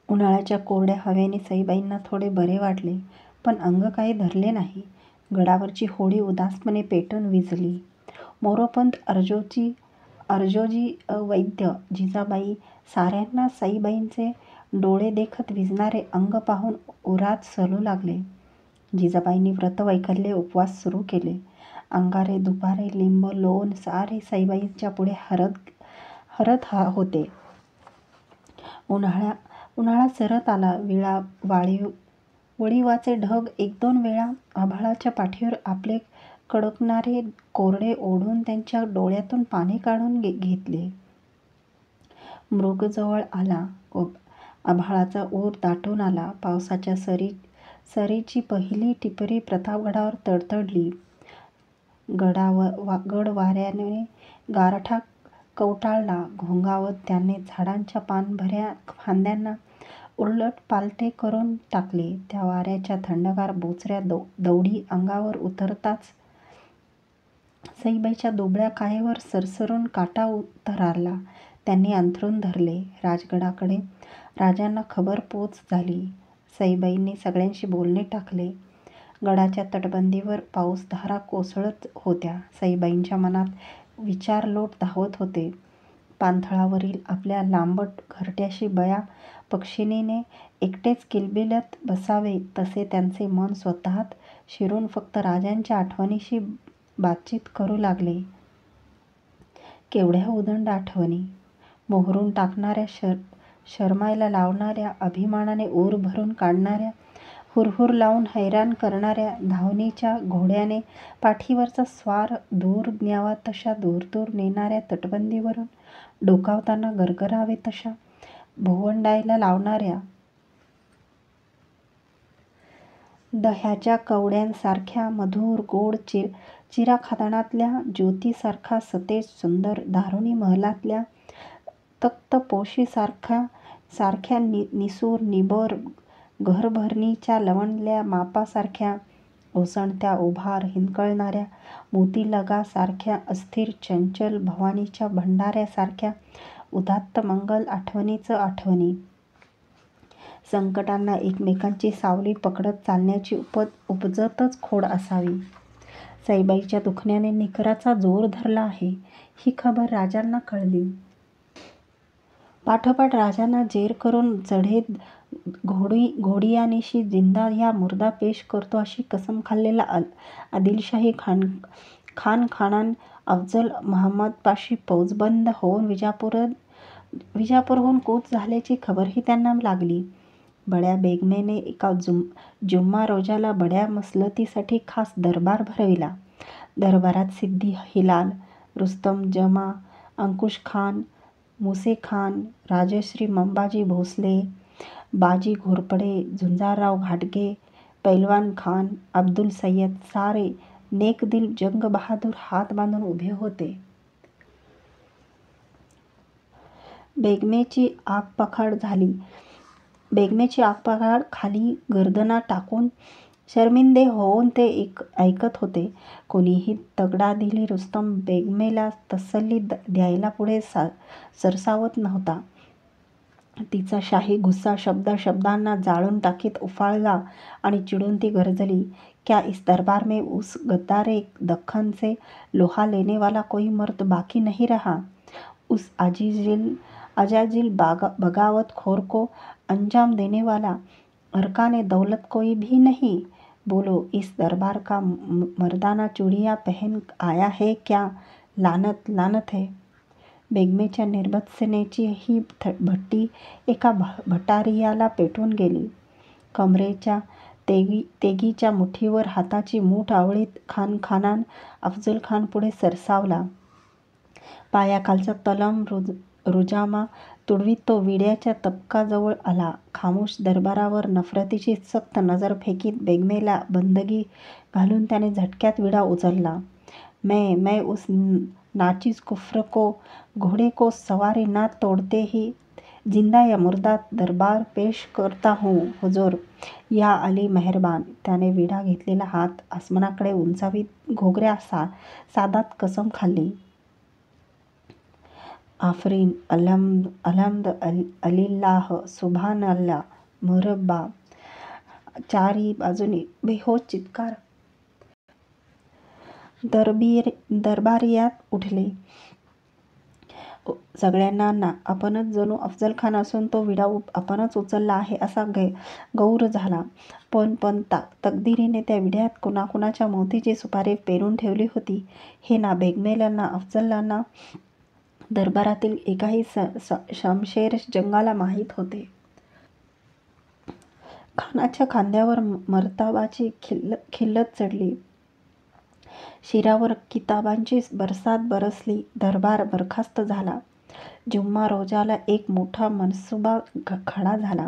उन्हाळ्याच्या कोरड्या हवेने सईबाईंना थोडे बरे वाटले, पण अंग काही धरले नाही. गडावरची होडी उदासपणे पेटून विझली. मोरोपंत, अर्जोजी वैद्य, जिजाबाई साऱ्यांना सईबाईंचे डोळे देखत विझणारे अंग पाहून उरात सलू लागले. जिजाबाईंनी व्रतवैकल्ये, उपवास सुरू केले. अंगारे, दुपारे, लिंब, लोण सारे सईबाईंच्या पुढे हरत होते. उन्हाळा सरत आला. वळिवाचे ढग एक दोन वेळा आभाळाच्या पाठीवर आपले कडकणारे कोरडे ओढून त्यांच्या डोळ्यातून पाणी काढून घेतले. मृग जवळ आला. आभाळाचा ऊर दाटून आला. पावसाच्या सरीची पहिली टिपरी प्रतापगडावर तडतडली. गड वाऱ्याने गारठा कवटाळला. घोंगावत त्याने झाडांच्या पानभऱ्या फांद्यांना उलटपालटे करून टाकले. त्या वाऱ्याच्या थंडगार बोचऱ्या दौडी अंगावर उतरताच सईबाईच्या दुबळ्या कायेवर सरसरून काटा थरारला. त्यांनी अंथरूण धरले. राजगडाकडे राजांना खबर पोच झाली. सईबाईंनी सगळ्यांशी बोलणे टाकले. गडाच्या तटबंदीवर पाऊसधारा कोसळत होत्या. सईबाईंच्या मनात विचारलोट धावत होते. पाणथळावरील आपल्या लांबट घरट्याशी बया पक्षिणीने एकटेच किलबिलत बसावे, तसे त्यांचे मन स्वतःत शिरून फक्त राजांच्या आठवणीशी बातचीत करू लागले. केवढ्या उदंड आठवणी! मोहरून टाकणाऱ्या, शरमायला लावणाऱ्या, अभिमानाने ऊर भरून काढणाऱ्या, हुरहुर लावून हैराण करणाऱ्या, धावणीच्या घोड्याने पाठीवरचा स्वार दूर न्यावा तशा दूर नेणाऱ्या, तटबंदीवरून डोकावताना गरगरावे तशा भोवंडायला लावणाऱ्या, दह्याच्या कवड्यांसारख्या मधुर गोड चिराखादाणातल्या ज्योतीसारखा सतेज सुंदर दारुणी महलातल्या तक्तपोशीसारख्या निसूर निबर घरभरणीच्या लवंडल्या मापासारख्या ओसंडत्या उभार हिंदकळणाऱ्या मोतीलगासारख्या अस्थिर चंचल भवानीच्या भंडाऱ्यासारख्या उदात्त मंगल आठवणी. संकटांना एकमेकांची सावली पकडत चालण्याची उपजतच खोड असावी. सईबाईच्या दुखण्याने निकराचा जोर धरला आहे, ही खबर राजांना कळली. पाठोपाठ राजांना जेर करून चढे घोडियानीशी जिंदा या मुर्दा पेश करतो अशी कसम खाल्लेला आदिलशाही खान अफजल महम्मदपाशी फौजबंद होऊन विजापूरहून कूच झाल्याची खबरही त्यांना लागली. बड्या बेगमेने एका जुम्मा रोजाला बड्या मसलतीसाठी खास दरबार भरविला. दरबारात सिद्दी हिलाल, रुस्तम जमा, अंकुश खान, मुसे खान, राजश्री मंबाजी भोसले, बाजी घोरपडे, झुंजारराव घाटगे, पैलवान खान, अब्दुल सय्यद सारे नेकदिल जंगबहादूर हात बांधून उभे होते. बेगमेची आगपाखाड खाली गर्दना टाकून शर्मिंदे होऊन ते ऐकत होते. कोणीही तगडादिली रुस्तम बेगमेला तसल्ली द्यायला पुढे सरसावत नव्हता. तिचा शाही गुस्सा शब्दांना जाळून टाकीत उफाळला आणि चिडून ती गर्जली. क्या इस दरबार में उस गद्दारे दख्खन से लोहा लेने वाला कोई मर्द बाकी नहीं रहा? उस अजाजिल बगावत खोर को अंजाम देने वाला अरकाने दौलत कोई भी नहीं? बोलो, इस दरबार का मर्दाना चूड़ियाँ पहन आया है क्या? लानत, लानत है. बेगमेच्या निर्भत्सनेची ही भट्टी एका भटारियाला पेटून गेली. कमरेच्या तेगीच्या मुठीवर हाताची मूठ आवळीत खानान अफजलखान पुढे सरसावला. पायाखालचा तलम रुजामा तुडवीत तो विड्याच्या तबकाजवळ आला. खामोश दरबारावर नफरतीची सक्त नजर फेकीत बेगमेला बंदगी घालून त्याने झटक्यात विडा उचलला. मैं उस नाचीज कुफ्र को घोड़े को सवारी ना तोड़ते ही जिंदा या मुर्दा दरबार पेश करता हूँ हुजूर, या अली मेहरबान. त्याने विडा घेतलेला हात आसमानाकडे उंचावीत घोगऱ्या सादात कसम खाल्ली. आफरीन, अलहम्द अलिल्लाह, सुभान अल्लाह, मुरब्बा. चारही बाजूनी बेहोश चित्कार दरबारियात उठले. सगळ्यांना आपणच जणू अफजल खान असून तो विडा आपणच उचलला आहे असा गौर झाला. पण तकदिरीने त्या विड्यात कुणाकुणाच्या मौतीची सुपारी पेरून ठेवली होती हे ना बेगमेलांना, अफजलला, दरबारातील एकाही शमशेर जंगाला माहीत होते. खानाच्या खांद्यावर मर्तबाची खिल्लत चढली. शिरावर किताबांची बरसात बरसली. दरबार बरखास्त झाला. जुम्मा रोजाला एक मोठा मनसुबा खडा झाला.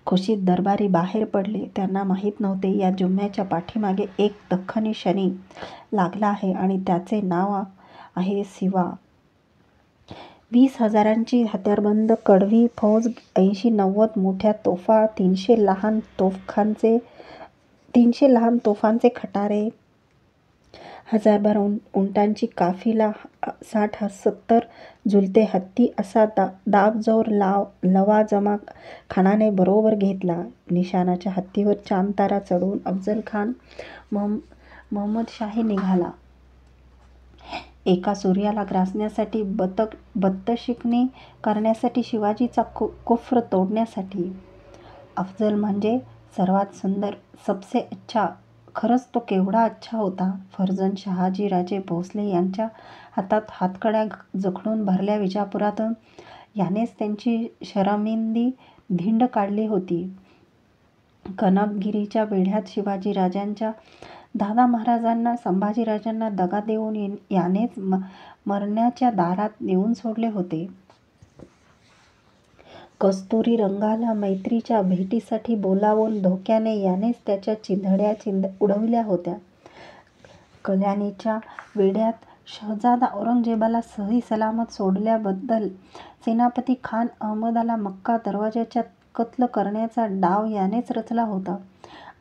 खुशीत दरबारी बाहेर पडले. त्यांना माहीत नव्हते या जुम्म्याच्या पाठीमागे एक दख्खनी शनी लागला आहे आणि त्याचे नाव आहे सिवा. 20,000ची हत्यारबंद कडवी फौज, 80-90 मोठ्या तोफा, 300 लहान तोफांचे खटारे, हजारभर उंटांची काफिला, 60-70 झुलते हत्ती असा दाबजोर लवाजमा खानाने बरोबर घेतला. निशाणाच्या हत्तीवर चांदतारा चढवून अफजल खान महमदशाही निघाला. एका सूर्याला ग्रासण्यासाठी, बत्तशिकणी करण्यासाठी, शिवाजीचा कुफ्र तोडण्यासाठी. अफजल म्हणजे सर्वात सुंदर, सबसे अच्छा. खरंच तो केवढा अच्छा होता. फर्जंद शहाजी राजे भोसले यांच्या हातात हातकड्या जखडून भरल्या विजापुरातून यानेच त्यांची शरमिंदी धिंड काढली होती. कनकगिरीच्या वेढ्यात शिवाजीराजांच्या दादा महाराजांना, संभाजीराजांना दगा देऊन यानेच मरणाच्या दारात नेऊन सोडले होते. कस्तुरी रंगाला मैत्रीच्या भेटीसाठी बोलावून धोक्याने यानेच त्याच्या चिंधड्या उडविल्या होत्या. कल्याणीच्या वेढ्यात शहजादा औरंगजेबाला सही सलामत सोडल्याबद्दल सेनापती खान अहमदला मक्का दरवाजाच्या कत्ल करण्याचा डाव यानेच रचला होता.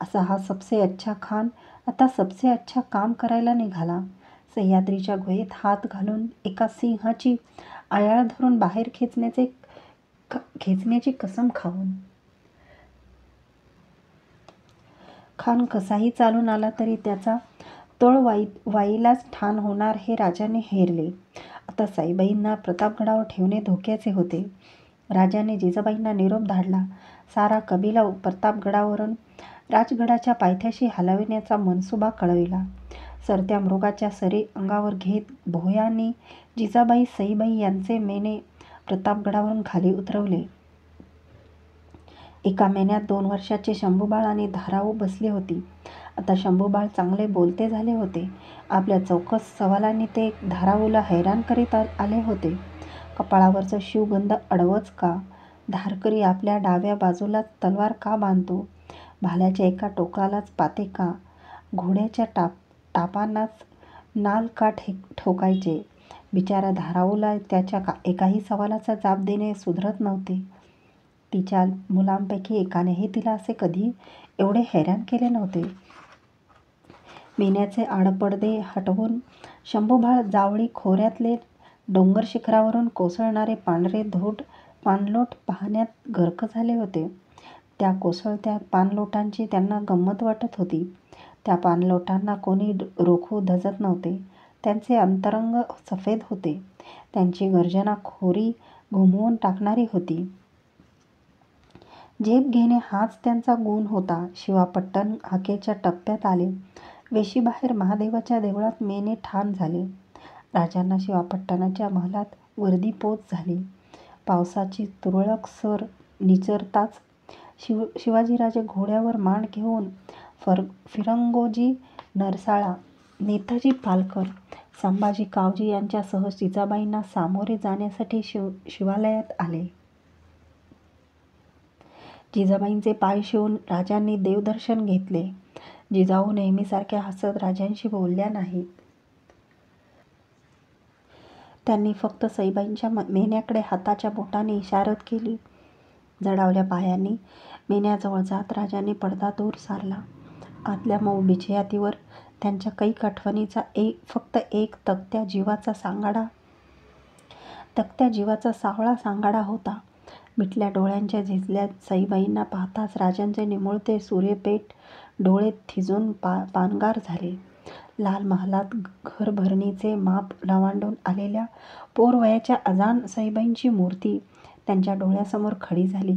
असा हा सबसे अच्छा खान आता सबसे अच्छा काम करायला निघाला. सह्याद्रीच्या गुहेत हात घालून एका सिंहाची आयाळ धरून बाहेर खेचण्याची कसम खाऊन. खान कसाही चालून आला तरी त्याचा तळ वाईलाच ठाण होणार हे राजाने हेरले. आता साईबाईंना प्रतापगडावर ठेवणे धोक्याचे होते. राजाने जिजाबाईंना निरोप धाडला. सारा कबिला प्रतापगडावरून राजगडाच्या पायथ्याशी हलविण्याचा मनसुबा कळविला. सरत्या मृगाच्या सरी अंगावर घेत भोयांनी जिजाबाई, सईबाई यांचे मेणे प्रतापगडावरून खाली उतरवले. एका मेण्यात 2 वर्षाचे शंभूबाळ आणि धाराऊ बसली होती. आता शंभूबाळ चांगले बोलते झाले होते. आपल्या चौकस सवालांनी ते धाराऊला हैराण करीत आले होते. कपाळावरचं शिवगंध अडवच का? धारकरी आपल्या डाव्या बाजूलाच तलवार का बांधतो? भाल्याच्या एका टोकालाच पाते का? घोड्याच्या टापांनाच नाल का ठोकायचे? बिचारा धाराऊला त्याच्या एकाही सवालाचा जाब देणे सुधरत नव्हते. तिच्या मुलांपैकी एकानेही तिला असे कधी एवढे हैराण केले नव्हते. मेण्याचे आडपडदे हटवून शंभूबाळ जावळी खोऱ्यातले डोंगर शिखरावरून कोसळणारे पांढरे धोट पाणलोट पाहण्यात गर्क झाले होते. त्या कोसळत्या पाणलोटांची त्यांना गंमत वाटत होती. त्या पाणलोटांना कोणी रोखू धजत नव्हते. त्यांचे अंतरंग सफेद होते. त्यांची गर्जना खोरी घुमवून टाकणारी होती. झेप घेणे हाच त्यांचा गुण होता. शिवापट्टण हाकेच्या टप्प्यात आले. वेशीबाहेर महादेवाच्या देवळात मेणे ठाण झाले. राजांना शिवापट्टणाच्या महालात वर्दी पोच झाली. पावसाची तुरळक सर निचरताच शिवाजीराजे घोड्यावर मान घेऊन फिरंगोजी नरसाळा, नेताजी पालकर, संभाजी कावजी यांच्यासह जिजाबाईंना सामोरे जाण्यासाठी शिवालयात आले. जिजाबाईंचे पाय शिवून राजांनी देवदर्शन घेतले. जिजाऊ नेहमीसारख्या हसत राजांशी बोलल्या नाहीत. त्यांनी फक्त सईबाईंच्या मेण्याकडे हाताच्या बोटाने इशारत केली. जडावल्या पायांनी मेण्याजवळ जात राजांनी पडदा दूर सारला. आतल्या मऊ बिछयातीवर त्यांच्या कैक आठवणीचा फक्त एक तकत्या जीवाचा सांगाडा तक्त्या जीवाचा सावळा सांगाडा होता. मिटल्या डोळ्यांच्या झिजल्या सईबाईंना पाहताच राजांचे निमुळते सूर्यपेट डोळे थिजून पानगार झाले. लाल महालात घरभरणीचे माप लवांडून आलेल्या पोरवयाच्या अजाण सईबाईंची मूर्ती त्यांच्या डोळ्यासमोर खडी झाली.